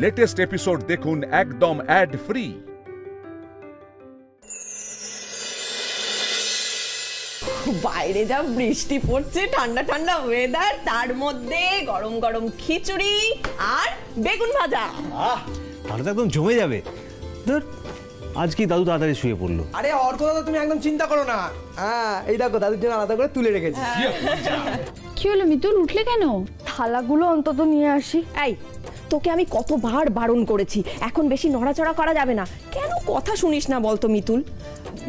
Latest episode দেখুন একদম add free. বাইরে যা বৃষ্টি পড়ছে, ঠান্ডা ঠান্ডা ওয়েদার, তার মধ্যে গরম গরম খিচুড়ি আর বেগুন ভাজা। তাহলে তো একদম জমে যাবে। ধর আজকে দাদু তাড়াতাড়ি শুয়ে পড়লো। আরে অর্ক দাদা তুমি একদম চিন্তা করো না। হ্যাঁ এই দেখো দাদুর জন্য আলাদা করে তুলে রেখেছি। কি হলো মিতুল, উঠলে কেন? থালাগুলো অন্তত নিয়ে আসি। এই তোকে আমি কতবার বারণ করেছি, এখন বেশি নড়াচড়া করা যাবে না। কেন কথা শুনিস না বলতো মিতুল?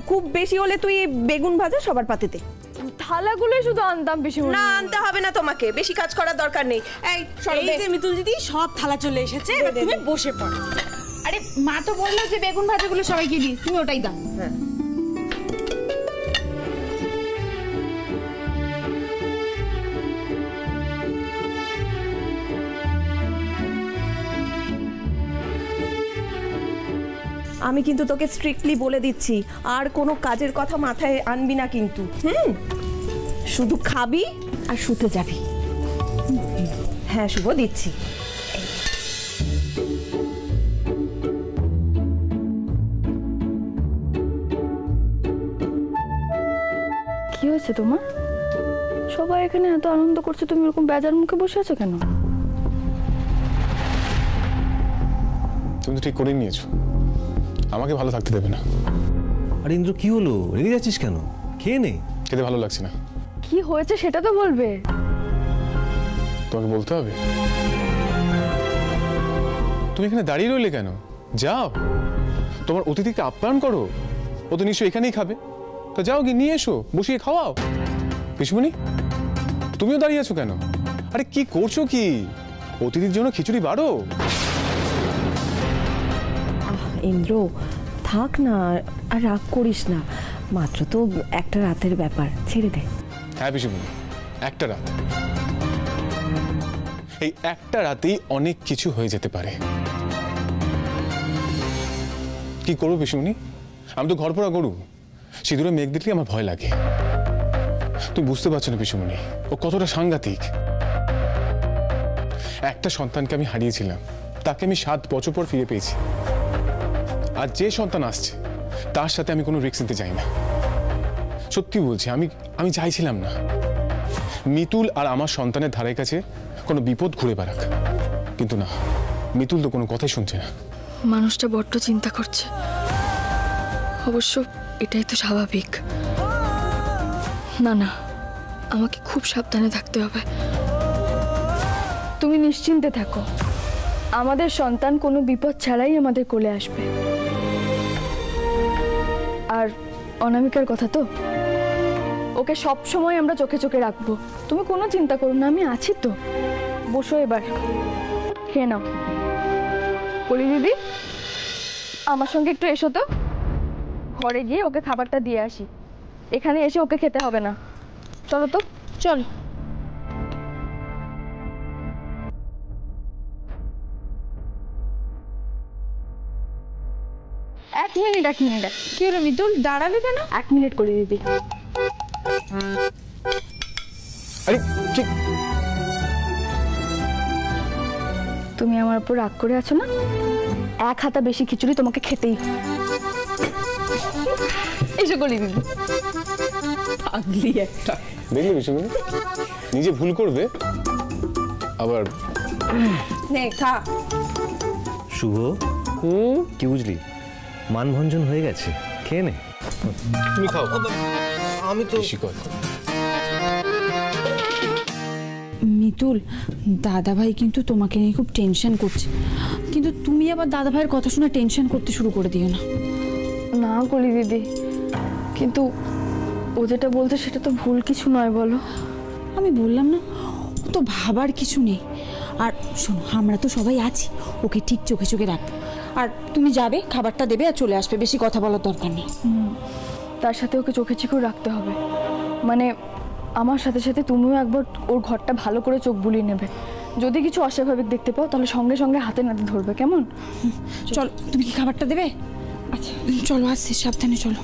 খুব বেশি হলে তুই বেগুন ভাজা সবার পাতেতে। থালাগুলোই শুধু আনতাম বেশি। না আনতে হবে না তোমাকে, বেশি কাজ করার দরকার নেই। এই যে মিতুল দিদি সব থালা চলে এসেছে, এবার তুমি বসে পড়ো। আরে মা তো বললো যে বেগুন ভাজাগুলো সবাইকে দিই, তুমি ওটাই দাও। হ্যাঁ আমি কিন্তু তোকে স্ট্রিক্টলি বলে দিচ্ছি, আর কোনো কাজের কথা মাথায় আনবি না কিন্তু। শুধু খাবি আর শুতে যাবি। হ্যাঁ শুভ, দিচ্ছি। কি হয়েছে তোমার? সবাই এখানে এত আনন্দ করছে, তুমি এরকম বেজার মুখে বসে আছো কেন? তুমি তো ঠিক করে নিয়েছো, আমাকে ভালো থাকতে দেবে না। আরে ইন্দ্র কি হলো, রেগে যাচ্ছিস কেন? খেয়ে নে। খেতে ভালো লাগছে না। কি হয়েছে সেটা তো বলবে। তোমাকে বলতে হবে? তুমি এখানে দাঁড়িয়ে রইলে কেন? যাও, তোমার অতিথিকে আপ্যায়ন করো। ও তো নিশ্চয়ই এখানেই খাবে, তো যাও গিয়ে নিয়ে এসো, বসিয়ে খাওয়াও। পিসুমণি তুমিও দাঁড়িয়ে আছো কেন? আরে কি করছো কি? অতিথির জন্য খিচুড়ি বাড়ো। ইন্দ্র থাক না, আর রাগ করিস না, মাত্র তো একটা রাতের ব্যাপার, ছেড়ে দে। হ্যাঁ পিসুমণি, একটা রাত, এই একটা রাতেই অনেক কিছু হয়ে যেতে পারে। কি করবো পিসুমণি? আমি তো ঘর পোড়া গরু, সিঁদুরে মেঘ দেখলে আমার ভয় লাগে। তুমি বুঝতে পারছো না পিসুমণি, ও কতটা সাংঘাতিক। একটা সন্তানকে আমি হারিয়েছিলাম, তাকে আমি 7 বছর পর ফিরে পেয়েছি। আর যে সন্তান আসছে তার সাথে আমি কোনো রিস্ক নিতে চাই না। সত্যি বলছি, আমি চাইছিলাম না মিতুল আর আমার সন্তানের ধারে কাছে কোনো বিপদ ঘুরে বেড়াক, কিন্তু না, মিতুল তো কোনো কথাই শুনছে না। মানুষটা বড্ড চিন্তা করছে। অবশ্য এটাই তো স্বাভাবিক। না না, আমাকে খুব সাবধানে থাকতে হবে। তুমি নিশ্চিন্তে থাকো, আমাদের সন্তান কোনো বিপদ ছাড়াই আমাদের কোলে আসবে। আর অনামিকার কথা তো, ওকে সব সময় আমরা চোখে চোখে রাখবো। তুমি কোনো চিন্তা করো না, আমি আছি তো। বসো এবার, খেয়ে নাও। বলি দিদি, আমার সঙ্গে একটু এসো তো, ঘরে গিয়ে ওকে খাবারটা দিয়ে আসি। এখানে এসে ওকে খেতে হবে না। চলো তো, চল। এক মিনিট। কি হলো মিতুল, দাঁড়াবে কেন? 1 মিনিট করে দিদি। আরে ঠিক, তুমি আমার উপর রাগ করে আছো না? 1 হাতা বেশি খিচুড়ি তোমাকে খেতেই এসে গলি দিদি। পাগলি একটা। দেখলে পিসুমণি, নিজে ভুল করবে আবার। নে খা। শুভ, কি বুঝলি? মানভঞ্জন হয়ে গেছে, খেয়ে নে। তুমি খাও। আমি তো মিতুল, দাদাভাই কিন্তু তোমাকে নিয়ে খুব টেনশন করছে, কিন্তু তুমি আবার দাদাভাইয়ের কথা শুনে টেনশন করতে শুরু করে দিও না। না গলি দিদি, কিন্তু ও যেটা বলছে সেটা তো ভুল কিছু নয় বলো। আমি বললাম না, ও তো ভাবার কিছু নেই। আর শোনো, আমরা তো সবাই আছি, ওকে ঠিক চোখে চোখে রাখবো। আর তুমি যাবে, খাবারটা দেবে আর চলে আসবে, বেশি কথা বলার দরকার নেই। তার সাথে ওকে চোখে চিকু রাখতে হবে। মানে আমার সাথে সাথে তুমিও একবার ওর ঘরটা ভালো করে চোখ বুলিয়ে নেবে। যদি কিছু অস্বাভাবিক দেখতে পাও তাহলে সঙ্গে সঙ্গে হাতে নাতে ধরবে, কেমন? চলো, তুমি কি খাবারটা দেবে? আচ্ছা চলো, আসছি, সাবধানে চলো।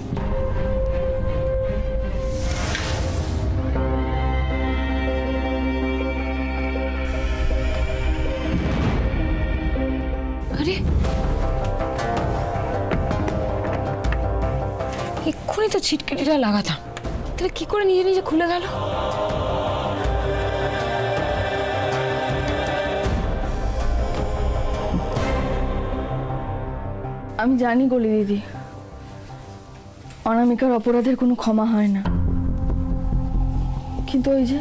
আরে এক্ষুনি তো ছিটকিটিটা লাগাতাম, তাহলে কি করে নিজে নিজে খুলে গেল? আমি জানি গলি দিদি, অনামিকার অপরাধের কোনো ক্ষমা হয় না, কিন্তু ওই যে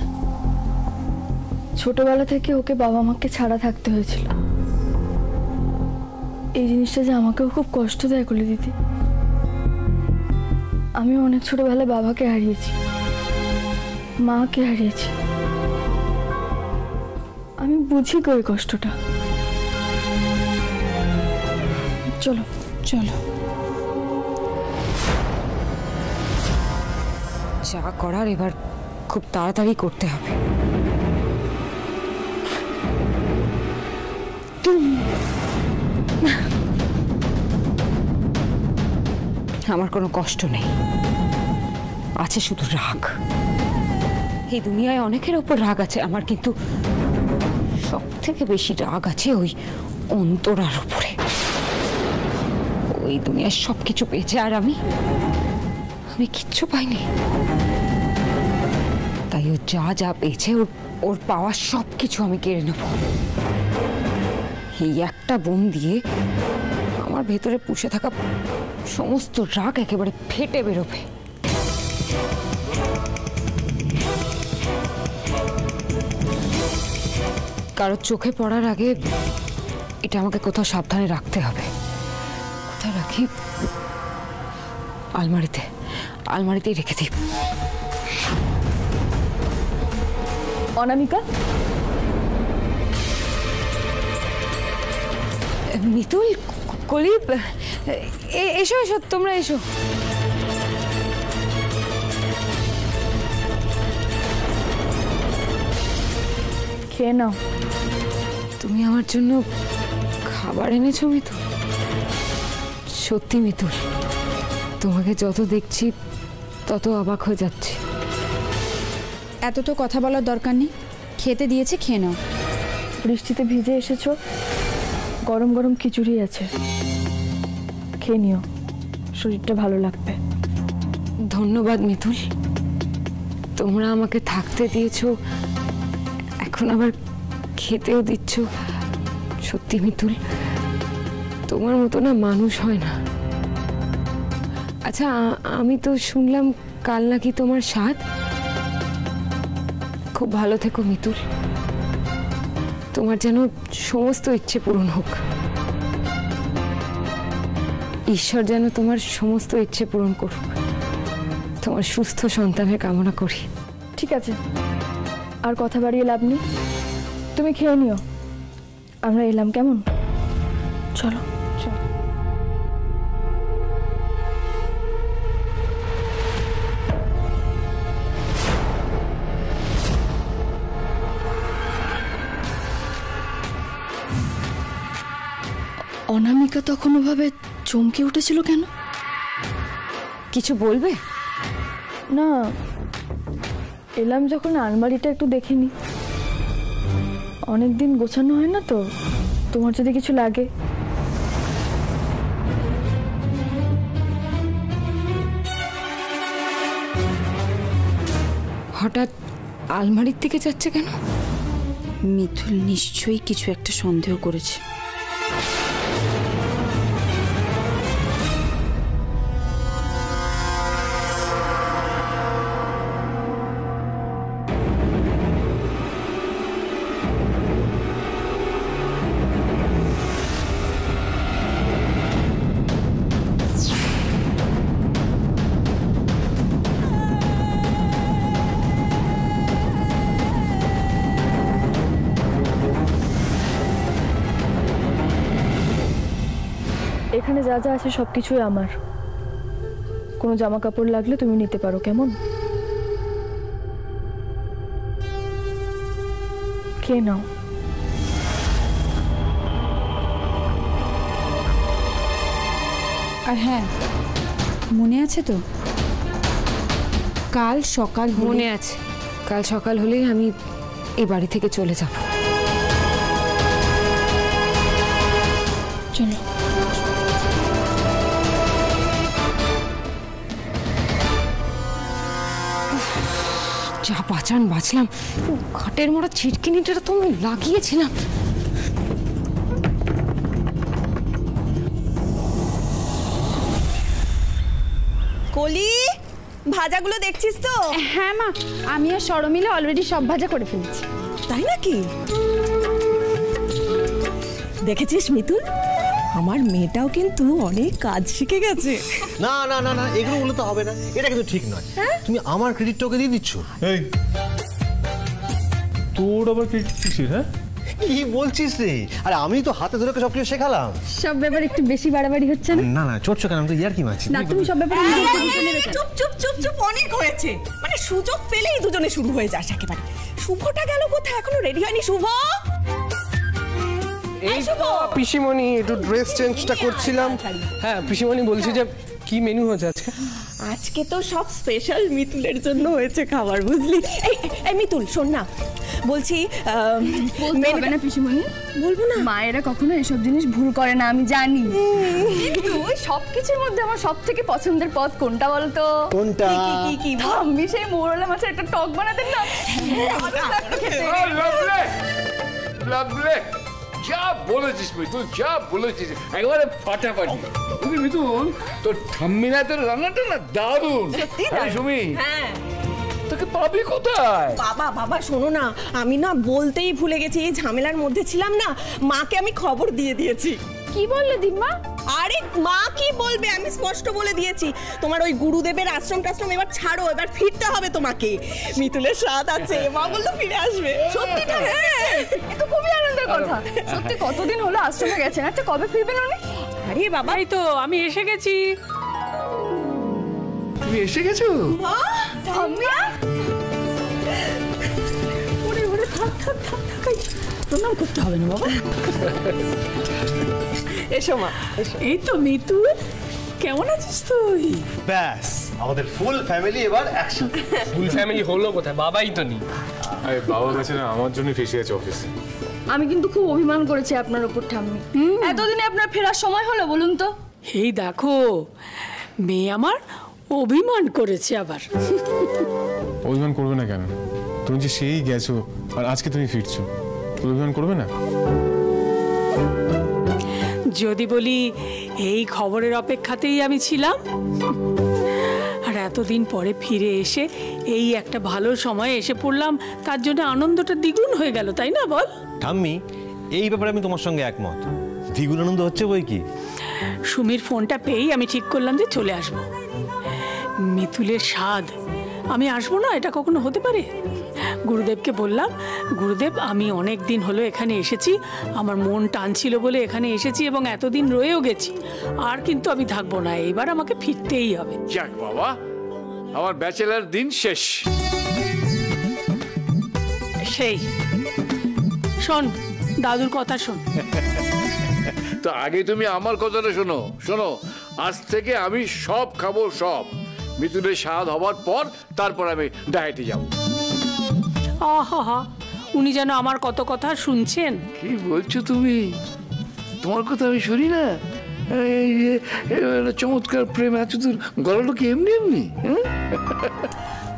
ছোটবেলা থেকে ওকে বাবা মাকে ছাড়া থাকতে হয়েছিল, এই জিনিসটা যে আমাকেও খুব কষ্ট দেয় গলি দিদি। আমি অনেক ছোটবেলায় বাবাকে হারিয়েছি, মাকে হারিয়েছি, আমি বুঝি গো এই কষ্টটা। চলো চলো, যা করার এবার খুব তাড়াতাড়ি করতে হবে। আমার কোনো কষ্ট নেই, আছে শুধু রাগ। এই দুনিয়ায় অনেকের ওপর রাগ আছে, আমার কিন্তু সব থেকে বেশি রাগ আছে ওই অন্তরার উপরে। ওই দুনিয়ার সবকিছু পেয়েছে আর আমি কিচ্ছু পাইনি, তাই ও যা যা পেয়েছে ওর পাওয়া সবকিছু আমি কেড়ে নেব। এই একটা বোন দিয়ে আমার ভেতরে পুষে থাকা সমস্ত রাগ একেবারে ফেটে বেরোবে। কারো চোখে পড়ার আগে এটা আমাকে কোথাও সাবধানে রাখতে হবে। কোথায় রাখি? আলমারিতেই রেখে দিই। অনামিকা, মিতুল, কলিপ, এসো এসো, তোমরা এসো। খেয়ে নাও। তুমি আমার জন্য খাবার এনেছো মিতুল? সত্যি মিতুল, তোমাকে যত দেখছি তত অবাক হয়ে যাচ্ছি। এত তো কথা বলার দরকার নেই, খেতে দিয়েছে, খেয়ে নাও। বৃষ্টিতে ভিজে এসেছো, গরম গরম খিচুড়ি আছে, খেয়ে নিও, শরীরটা ভালো লাগবে। ধন্যবাদ মিতুল, তোমরা আমাকে থাকতে দিয়েছো, এখন আবার খেতেও দিচ্ছ। সত্যি মিতুল, তোমার মতো না মানুষ হয় না। আচ্ছা, আমি তো শুনলাম কাল নাকি তোমার সাধ। খুব ভালো থেকো মিতুল, তোমার যেন সমস্ত ইচ্ছে পূরণ হোক। ঈশ্বর যেন তোমার সমস্ত ইচ্ছে পূরণ করুক। তোমার সুস্থ সন্তানের কামনা করি। ঠিক আছে, আর কথা বাড়িয়ে লাভ নেই, তুমি খেয়ে নিও, আমরা এলাম, কেমন? চলো চলো। অনামিকা তখন ওভাবে চমকে উঠেছিল কেন? কিছু বলবে? না, এলাম যখন আলমারিটা একটু দেখে নি, অনেকদিন গোছানো হয় না তো, তোমার যদি কিছু লাগে। হঠাৎ আলমারির দিকে যাচ্ছে কেন? মিথুল নিশ্চয়ই কিছু একটা সন্দেহ করেছে। এখানে যা যা আছে সবকিছুই আমার, কোনো জামা কাপড় লাগলে তুমি নিতে পারো, কেমন? খেয়ে নাও। আর হ্যাঁ, মনে আছে তো কাল সকাল মনে আছে, কাল সকাল হলেই আমি এই বাড়ি থেকে চলে যাব। বাঁচলাম, ঘাটের মোড়া ছিটকিনিটা তো আমি লাগিয়েছিলাম। কলি, ভাজাগুলো দেখছিস তো? হ্যাঁ মা, আমি আর সর মিলে অলরেডি সব ভাজা করে ফেলেছি। তাই নাকি? দেখেছিস মিতুল, আমার মেয়েটাও কিন্তু অনেক কাজ শিখে গেছে। না না না না, এগুলো বলে তো হবে না, এটা কিন্তু ঠিক নয়। তুমি আমার ক্রেডিটটা ওকে দিয়ে দিচ্ছ। এই তোর আবার ক্রেডিট কিসের? হ্যাঁ, কি বলছিস রে? আরে আমি তো হাতে ধরে সব কিছু শেখালাম। সব ব্যাপার একটু বেশি বাড়াবাড়ি হচ্ছে না? না না, চটছো কেন? আমি তো ইয়ার কি মাছি। না, তুমি সব ব্যাপারে চুপ চুপ চুপ চুপ, অনেক হয়েছে। মানে সুযোগ পেলেই দুজনে শুরু হয়ে যাস একেবারে। শুভটা গেল কোথায়? এখনো রেডি হয়নি শুভ? এই পিসিমণি একটু ড্রেস চেঞ্জটা করছিলাম। হ্যাঁ, পিসিমণি বলছি যে কি মেনু হয়েছে আজকে? আজকে তো সব স্পেশাল মিতুলের জন্য হয়েছে খাবার, বুঝলি? এই মিতুল শোন না, বলছি হবে না পিসিমণি, বলবো না। মায়েরা কখনো এসব জিনিস ভুল করে না, আমি জানি। কিন্তু সব কিছুর মধ্যে আমার সব থেকে পছন্দের পদ কোনটা বলতো? কোনটা? কি আমি সেই মোরলা মাছের একটা টক বানাতেন না, লাভলে যা বলেছিস মিতুল, যা বলেছিস একেবারে ফাটাফাটি। তুমি মিতুল, তোর ঠাম্মিনা তোর রান্নাটা না দারুণ। সুমি, তোকে পাবি কোথায়? বাবা শোনো না, আমি না বলতেই ভুলে গেছি, এই ঝামেলার মধ্যে ছিলাম না, মাকে আমি খবর দিয়ে দিয়েছি। কি বললে দিম্মা? আরে মা কি বলবে, আমি স্পষ্ট বলে দিয়েছি তোমার ওই গুরুদেবের আশ্রম টাশ্রম এবার ছাড়ো, এবার ফিরতে হবে তোমাকে। মিতুলের স্বাদ আছে, মা বলতো ফিরে আসবে। সত্যিটা? হ্যাঁ, এ তো খুবই আনন্দের কথা। সত্যি কতদিন হলো আশ্রমে গেছেন, আচ্ছা কবে ফিরবেন উনি? আরে বাবা, এই তো আমি এসে গেছি। তুমি এসে গেছো? প্রণাম করতে হবে না বাবা। এসো মা। এই তো মিতুল, কেমন আছিস তুই? ব্যাস, আমাদের ফুল ফ্যামিলি এবার একসাথে। ফুল ফ্যামিলি হলো কোথায়? বাবাই তো নেই। আরে বাবা গেছে না, আমার জন্য ফেসে আছে অফিসে। আমি কিন্তু খুব অভিমান করেছি আপনার উপর ঠাম্মি। এতদিনে আপনার ফেরার সময় হলো বলুন তো? এই দেখো, মেয়ে আমার অভিমান করেছে আবার। অভিমান করবে না কেন? তুমি যে সেই গেছো আর আজকে তুমি ফিরছো, অভিমান করবে না? যদি বলি এই খবরের অপেক্ষাতেই আমি ছিলাম, আর এতদিন পরে ফিরে এসে এই একটা ভালো সময় এসে পড়লাম, তার জন্য আনন্দটা দ্বিগুণ হয়ে গেল, তাই না বল? ঠাম্মি, এই ব্যাপারে আমি তোমার সঙ্গে একমত। দ্বিগুণ আনন্দ হচ্ছে বই কি। সুমির ফোনটা পেয়েই আমি ঠিক করলাম যে চলে আসব। মিতুলের স্বাদ, আমি আসবো না এটা কখনো হতে পারে? গুরুদেবকে বললাম, গুরুদেব আমি অনেক দিন হলো এখানে এসেছি, আমার মন টানছিল বলে এখানে এসেছি এবং এতদিন রয়েও গেছি, আর কিন্তু আমি থাকবো না, এবার আমাকে ফিরতেই হবে। যাক বাবা, আমার ব্যাচেলার দিন শেষ। সেই শোন, দাদুর কথা শোন। তো আগে তুমি আমার কথাটা শোনো। শোনো, আজ থেকে আমি সব খাবো, সব। মিতুলের স্বাদ হবার পর তারপর আমি ডায়েটে যাব। আহা, উনি যেন আমার কত কথা শুনছেন। কি বলছো তুমি? তোমার কথা আমি শুনি না? এই যে চমৎকার প্রেম এতদূর গলাটা কি এমনি এমনি?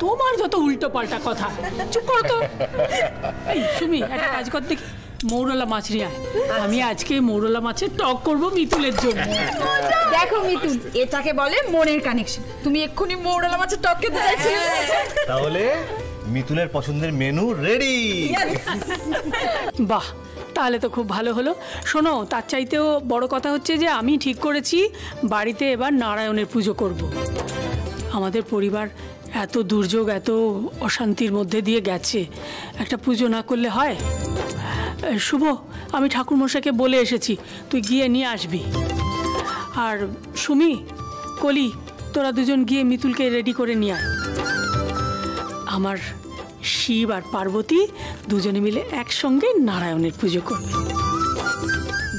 তোমার যত উল্টো পাল্টা কথা, চুপ করো তো। এই সুমি, একটা কাজ কর দেখি, মৌরলা মাছ নিয়ে আয়। আমি আজকে মৌরলা মাছের টক করবো মিতুলের জন্য। দেখো মিতুল, এটাকে বলে মনের কানেকশন। তুমি এক্ষুনি মৌরলা মাছের টক খেতে চাইছিলে, তাহলে মিতুলের পছন্দের মেনু রেডি। বাহ, তাহলে তো খুব ভালো হলো। শোনো, তার চাইতেও বড় কথা হচ্ছে যে আমি ঠিক করেছি বাড়িতে এবার নারায়ণের পুজো করব। আমাদের পরিবার এত দুর্যোগ, এত অশান্তির মধ্যে দিয়ে গেছে, একটা পুজো না করলে হয়? শুভ, আমি ঠাকুরমশাইকে বলে এসেছি, তুই গিয়ে নিয়ে আসবি। আর সুমি, কলি, তোরা দুজন গিয়ে মিতুলকে রেডি করে নিয়ে আয়। আমার শিব আর পার্বতী দুজনে মিলে একসঙ্গে নারায়ণের পুজো করবে।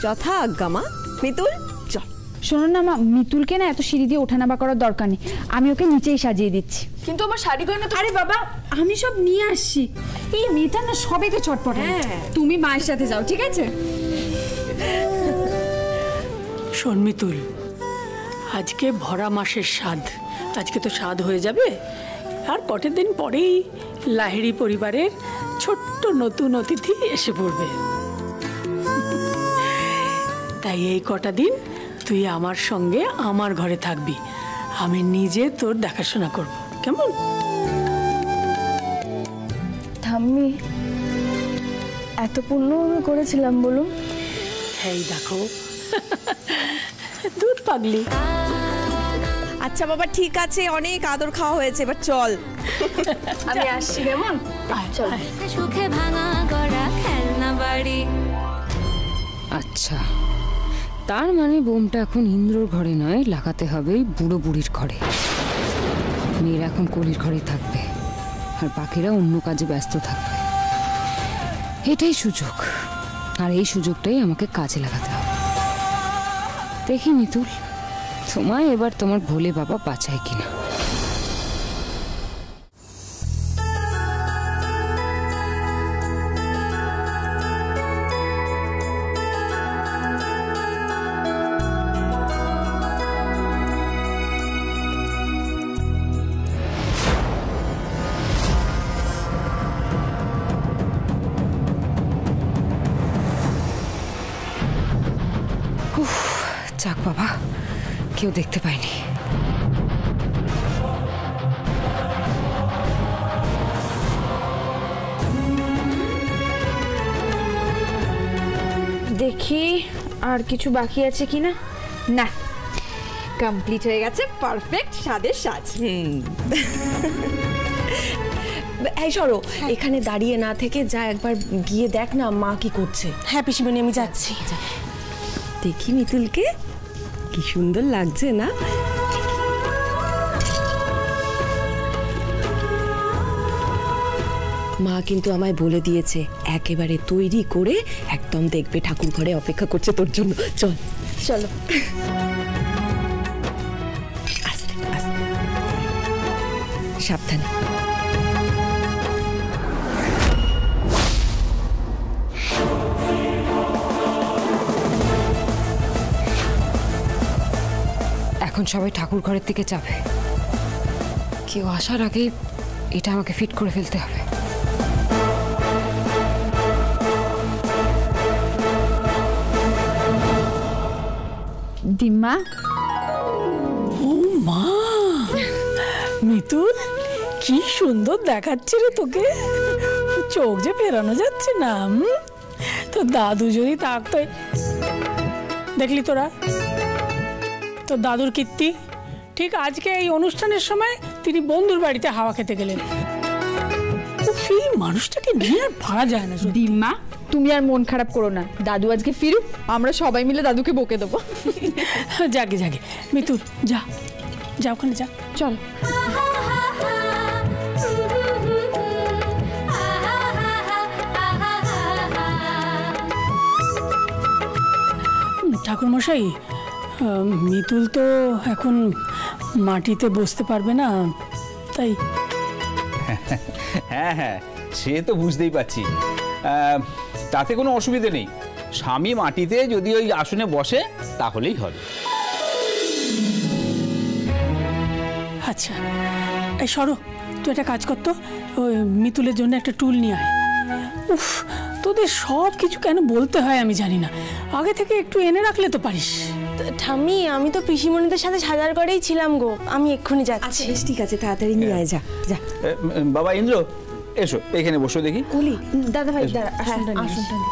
যথা আজ্ঞা মা। মিতুল চল। শোনো না মা, মিতুলকে না এত সিঁড়ি দিয়ে ওঠানামা করার দরকার নেই, আমি ওকে নিচেই সাজিয়ে দিচ্ছি। কিন্তু আমার শাড়ি গয়না তো। আরে বাবা, আমি সব নিয়ে আসছি। এই মেয়েটা না সবেতে চটপট। তুমি মায়ের সাথে যাও, ঠিক আছে? শোন মিতুল, আজকে ভরা মাসের স্বাদ, আজকে তো স্বাদ হয়ে যাবে, আর কটের দিন পরেই লাহিড়ী পরিবারের ছোট্ট নতুন অতিথি এসে পড়বে। তাই এই কটা দিন তুই আমার সঙ্গে আমার ঘরে থাকবি, আমি নিজে তোর দেখাশোনা করব, কেমন? ঠাম্মি, এত পুণ্য আমি করেছিলাম বলুন? এই দেখো দুধ পাগলি। আচ্ছা বাবা ঠিক আছে, অনেক আদর খাওয়া হয়েছে, এবার চল। আমি আসছি কেমন? চল। সুখে ভাঙা গড়া খেলনা বাড়ি। আচ্ছা, তার মানে বোমটা এখন ইন্দ্রর ঘরে নয়, লাগাতে হবে বুড়ো বুড়ির ঘরে। মেয়েরা এখন কলির ঘরে থাকবে আর বাকিরা অন্য কাজে ব্যস্ত থাকবে। এটাই সুযোগ, আর এই সুযোগটাই আমাকে কাজে লাগাতে হবে। দেখি মিতুল, তোমায় এবার তোমার ভোলে বাবা বাঁচায় কিনা। যাক বাবা, কেউ দেখতে পায়নি। দেখি আর কিছু বাকি আছে কিনা। না, কমপ্লিট হয়ে গেছে, পারফেক্ট স্বাদের সাজ। এই সরো, এখানে দাঁড়িয়ে না থেকে যা একবার গিয়ে দেখ না মা কি করছে। হ্যাঁ পিসিমণি, আমি যাচ্ছি। দেখি মিতুলকে কি সুন্দর লাগছে না? মা কিন্তু আমায় বলে দিয়েছে একেবারে তৈরি করে একদম দেখবে ঠাকুর ঘরে অপেক্ষা করছে তোর জন্য। চল চলো। আস্তে আস্তে, সাবধানে। এখন সবাই ঠাকুর ঘরের দিকে যাবে, কেউ আসার আগে এটা আমাকে ফিট করে ফেলতে হবে। দিম্মা। ও মা, মিতুল কি সুন্দর দেখাচ্ছে রে তোকে, চোখ যে ফেরানো যাচ্ছে না। তো দাদু যদি থাকতো, দেখলি তোরা তোর দাদুর কীর্তি। ঠিক আজকে এই অনুষ্ঠানের সময় তিনি বন্ধুর বাড়িতে হাওয়া খেতে গেলেন। এই মানুষটাকে নিয়ে আর ভাড়া যায় না। দিম্মা, তুমি আর মন খারাপ করো না, দাদু আজকে ফিরুক, আমরা সবাই মিলে দাদুকে বকে দেবো। জাগে জাগে মিতুল, যা যা ওখানে যা, চল। ঠাকুরমশাই, মিতুল তো এখন মাটিতে বসতে পারবে না, তাই। হ্যাঁ হ্যাঁ, সে তো বুঝতেই পারছি, তাতে কোনো অসুবিধে নেই। স্বামী মাটিতে যদি ওই আসনে বসে তাহলেই হবে। আচ্ছা এই সরো, তুই একটা কাজ করতো, ওই মিতুলের জন্য একটা টুল নিয়ে আয়। উফ, তোদের সব কিছু কেন বলতে হয় আমি জানি না, আগে থেকে একটু এনে রাখলে তো পারিস। ঠাম্মি, আমি তো পিসিমণিদের সাথে সাজার করেই ছিলাম গো, আমি এক্ষুনি যাচ্ছি। আচ্ছা বেশ, ঠিক আছে, তাড়াতাড়ি নিয়ে আয়, যা যা। বাবা ইন্দ্র, এসো এখানে বসো দেখি। কুলি, দাদা ভাই, আসনটা নিয়ে।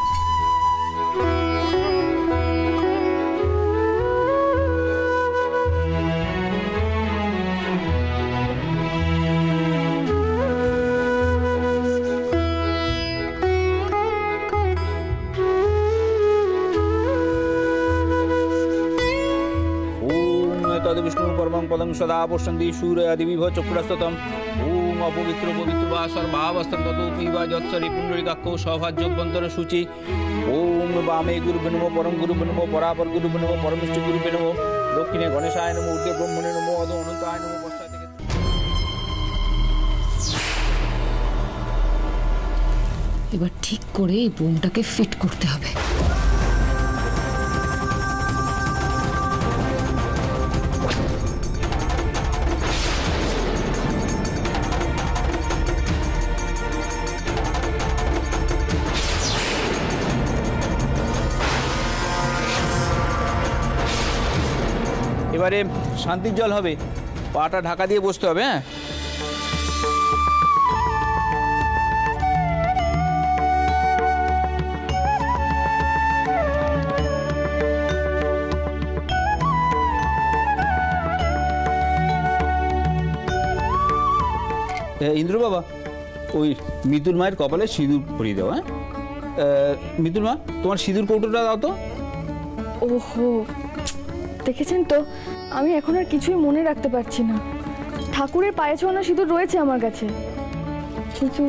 विष्णु परमं पदं सदा पश्यन्ति सूर्यादिविभ चक्रास्ततम् ओम अपवित्र पवित्र वा सर्वावस्थं ततोऽपि वा यत्सरि पुण्डरीकाक्षो सौभाग्यवन्तर शुचि ओम वामे गुरुभ्यो नमो परम गुरुभ्यो नमो परापर गुरुभ्यो नमो परमेष्टि गुरुभ्यो नमो दक्षिणे गणेशाय नमो ऊर्ध्वे ब्रह्मणे नमो अधो अनन्ताय नमो पश्चात् থেকে। এবার ঠিক করে এই বোমটাকে ফিট করতে হবে। এবারে শান্তির জল হবে, পাটা ঢাকা দিয়ে বসতে হবে। হ্যাঁ, ইন্দ্র বাবা, ওই মিতুল মায়ের কপালে সিঁদুর পরিয়ে দাও। হ্যাঁ, মিতুল মা, তোমার সিঁদুর কৌটোটা দাও তো। ওহো, দেখেছেন তো, আমি এখন আর কিছুই মনে রাখতে পারছি না। ঠাকুরের পায়ে ছোঁয়ানো সিঁদুর রয়েছে আমার কাছে, কিন্তু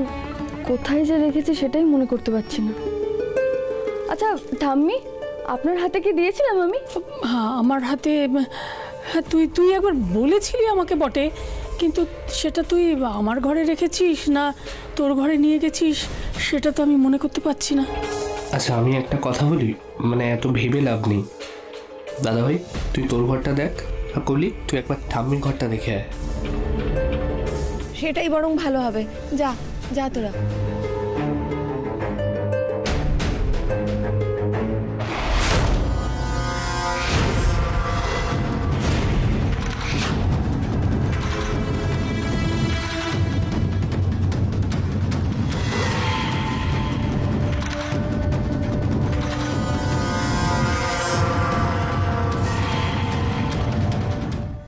কোথায় যে রেখেছি সেটাই মনে করতে পারছি না। আচ্ছা ঠাম্মি, আপনার হাতে কি দিয়েছিলাম আমি? হ্যাঁ, আমার হাতে। হ্যাঁ, তুই একবার বলেছিলি আমাকে বটে, কিন্তু সেটা তুই আমার ঘরে রেখেছিস না তোর ঘরে নিয়ে গেছিস সেটা তো আমি মনে করতে পারছি না। আচ্ছা, আমি একটা কথা বলি, মানে এত ভেবে লাভ নেই। দাদা ভাই, তুই তোর ঘরটা দেখ, আর কলি তুই একবার ঠাম্মির ঘরটা দেখে আয়। সেটাই বরং ভালো হবে। যা যা তোরা।